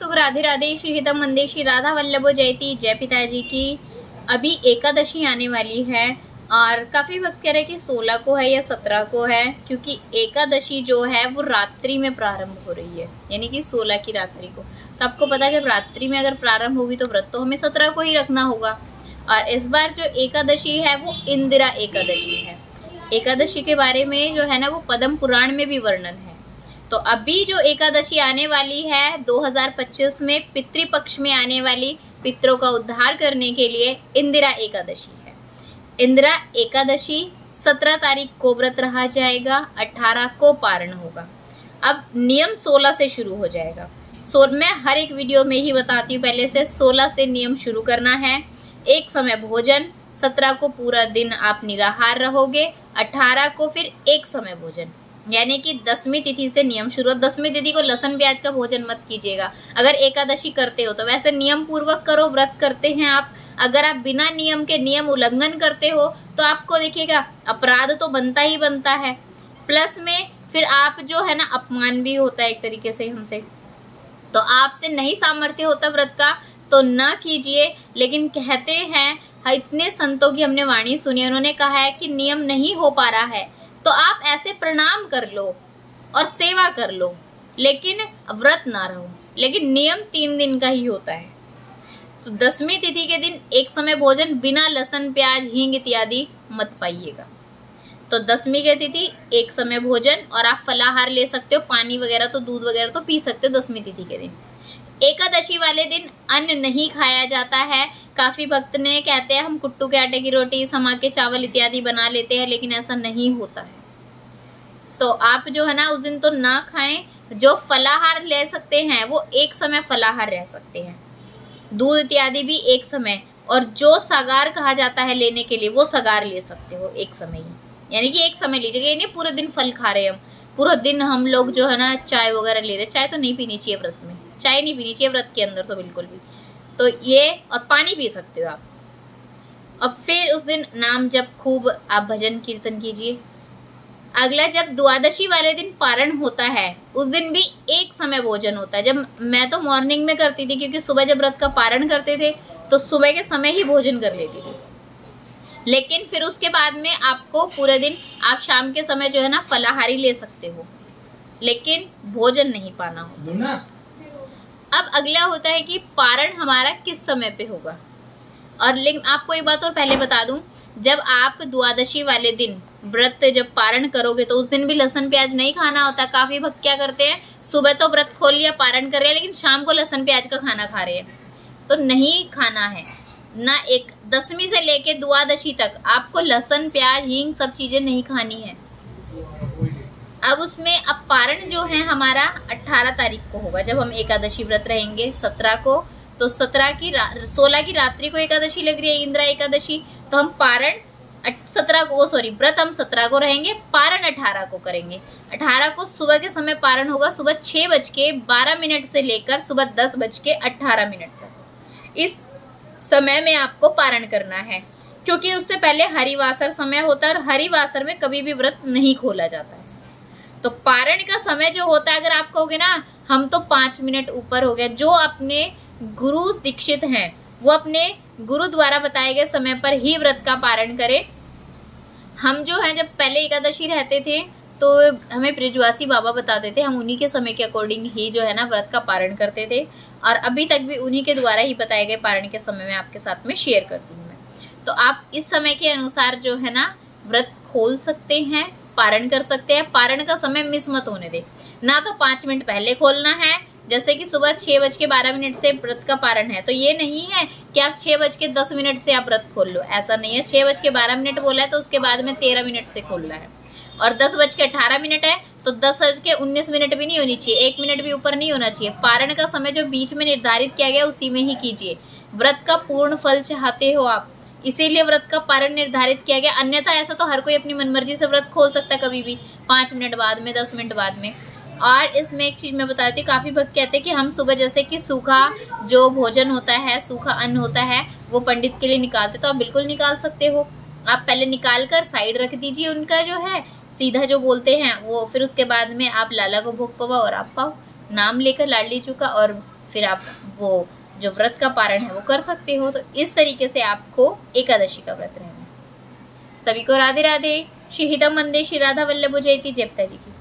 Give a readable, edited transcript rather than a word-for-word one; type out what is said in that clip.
तो राधे राधे, श्री हितम मंदे, श्री राधा वल्लभो जयती, जय पिताजी की। अभी एकादशी आने वाली है और काफी वक्त कह रहे कि 16 को है या 17 को है, क्योंकि एकादशी जो है वो रात्रि में प्रारंभ हो रही है, यानी कि 16 की रात्रि को। तो आपको पता है जब रात्रि में अगर प्रारंभ होगी तो व्रत तो हमें 17 को ही रखना होगा। और इस बार जो एकादशी है वो इंदिरा एकादशी है। एकादशी के बारे में जो है ना वो पद्म पुराण में भी वर्णन है। तो अभी जो एकादशी आने वाली है 2025 में पितृपक्ष में आने वाली, पितरों का उद्धार करने के लिए इंदिरा एकादशी है। इंदिरा एकादशी 17 तारीख को व्रत रहा जाएगा, 18 को पारण होगा। अब नियम 16 से शुरू हो जाएगा। मैं हर एक वीडियो में ही बताती हूँ पहले से, 16 से नियम शुरू करना है। एक समय भोजन, 17 को पूरा दिन आप निराहार रहोगे, 18 को फिर एक समय भोजन, यानी कि 10वीं तिथि से नियम शुरू। 10वीं तिथि को लहसुन प्याज का भोजन मत कीजिएगा अगर एकादशी करते हो तो। वैसे नियम पूर्वक करो, व्रत करते हैं आप। अगर आप बिना नियम के नियम उल्लंघन करते हो तो आपको देखिएगा अपराध तो बनता ही बनता है, प्लस में फिर आप जो है ना अपमान भी होता है एक तरीके से हमसे। तो आपसे नहीं सामर्थ्य होता व्रत का तो ना कीजिए। लेकिन कहते हैं, इतने संतों की हमने वाणी सुनी, उन्होंने कहा है कि नियम नहीं हो पा रहा है तो आप ऐसे प्रणाम कर लो और सेवा कर लो, लेकिन व्रत ना रहो। लेकिन नियम 3 दिन का ही होता है। तो 10वीं तिथि के दिन एक समय भोजन बिना लहसुन प्याज हींग इत्यादि मत पाइएगा। तो 10वीं की तिथि एक समय भोजन, और आप फलाहार ले सकते हो, पानी वगैरह तो दूध वगैरह तो पी सकते हो 10वीं तिथि के दिन। एकादशी वाले दिन अन्न नहीं खाया जाता है। काफी भक्त ने कहते हैं हम कुट्टू के आटे की रोटी, समा के चावल इत्यादि बना लेते हैं, लेकिन ऐसा नहीं होता है। तो आप जो है ना उस दिन तो ना खाएं। जो फलाहार ले सकते हैं वो एक समय फलाहार रह सकते हैं, दूध इत्यादि भी एक समय, और जो सगार कहा जाता है लेने के लिए वो सगार ले सकते हो एक समय ही, यानी कि एक समय लीजिएगा। ये नहीं पूरे दिन फल खा रहे हम, पूरा दिन हम लोग जो है ना चाय वगैरह ले रहे। चाय तो नहीं पीनी चाहिए व्रत में, चाय नहीं पीनी चाहिए व्रत के अंदर तो बिल्कुल भी। तो ये, और पानी पी सकते हो आप। और फिर उस दिन नाम जप खूब आप भजन कीर्तन कीजिए। अगला जब द्वादशी वाले दिन पारण होता है उस दिन भी एक समय भोजन होता है। जब मैं तो मॉर्निंग में करती थी, क्योंकि सुबह जब व्रत का पारण करते थे तो सुबह के समय ही भोजन कर लेती थी। लेकिन फिर उसके बाद में आपको पूरे दिन, आप शाम के समय जो है ना फलाहारी ले सकते हो, लेकिन भोजन नहीं पाना हो। अब अगला होता है कि पारण हमारा किस समय पे होगा। और लेकिन आपको एक बात और पहले बता दूं, जब आप द्वादशी वाले दिन व्रत जब पारण करोगे तो उस दिन भी लहसुन प्याज नहीं खाना होता। काफी भक्त क्या करते हैं, सुबह तो व्रत खोल लिया, पारण कर रहे हैं, लेकिन शाम को लहसुन प्याज का खाना खा रहे हैं। तो नहीं खाना है ना। 10वीं से लेके द्वादशी तक आपको लहसुन प्याज हींग सब चीजें नहीं खानी है। अब उसमें अब पारण जो है हमारा 18 तारीख को होगा, जब हम एकादशी व्रत रहेंगे 17 को। तो 16 की रात्रि को एकादशी लग रही है, इंदिरा एकादशी। तो हम पारण 17 को, व्रत हम 17 को रहेंगे, पारण 18 को करेंगे। 18 को सुबह के समय पारण होगा, सुबह 6:12 से लेकर सुबह 10:18 तक। इस समय में आपको पारण करना है, क्योंकि उससे पहले हरिवासर समय होता है और हरिवासर में कभी भी व्रत नहीं खोला जाता है। तो पारण का समय जो होता है, अगर आप कहोगे ना हम तो 5 मिनट ऊपर हो गया, जो अपने गुरु दीक्षित हैं वो अपने गुरु द्वारा बताए गए समय पर ही व्रत का पारण करें। हम जो है जब पहले एकादशी रहते थे तो हमें ब्रिजवासी बाबा बताते थे, हम उन्हीं के समय के अकॉर्डिंग ही जो है ना व्रत का पारण करते थे, और अभी तक भी उन्हीं के द्वारा ही बताए गए पारण के समय में आपके साथ में शेयर करती हूँ मैं। तो आप इस समय के अनुसार जो है ना व्रत खोल सकते हैं, पारण कर सकते हैं। पारण का समय मिस मत होने दे ना। तो 5 मिनट पहले खोलना है, जैसे कि सुबह 6:12 से व्रत का पारण है, तो ये नहीं है कि आप 6:10 से आप व्रत खोल लो, ऐसा नहीं है। 6:12 बोला है तो उसके बाद में 13 मिनट से खोलना है। और 10:18 है तो 10:19 भी नहीं होनी चाहिए, 1 मिनट भी ऊपर नहीं होना चाहिए। पारण का समय जो बीच में निर्धारित किया गया उसी में ही कीजिए। व्रत का पूर्ण फल चाहते हो आप, इसीलिए व्रत का पारण निर्धारित किया गया। अन्यथा ऐसा तो हर कोई अपनी मनमर्जी से व्रत खोल सकता है, कभी भी 5 मिनट बाद में, 10 मिनट बाद में। और इसमें एक चीज मैं बताती हूँ, काफी भक्त कहते हैं कि हम सुबह जैसे कि सूखा जो भोजन होता है, सूखा अन्न होता है, वो पंडित के लिए निकालते, तो आप बिल्कुल निकाल सकते हो। आप पहले निकाल कर साइड रख दीजिए उनका जो है सीधा जो बोलते हैं वो, फिर उसके बाद में आप लाला को भोग पवाओ और आप पाओ, नाम लेकर लाडली चूका, और फिर आप वो जो व्रत का पारण है वो कर सकते हो। तो इस तरीके से आपको एकादशी का व्रत रहना है। सभी को राधे राधे। श्री हितम वंदे श्री राधा वल्लभ जयती जय पिताजी की।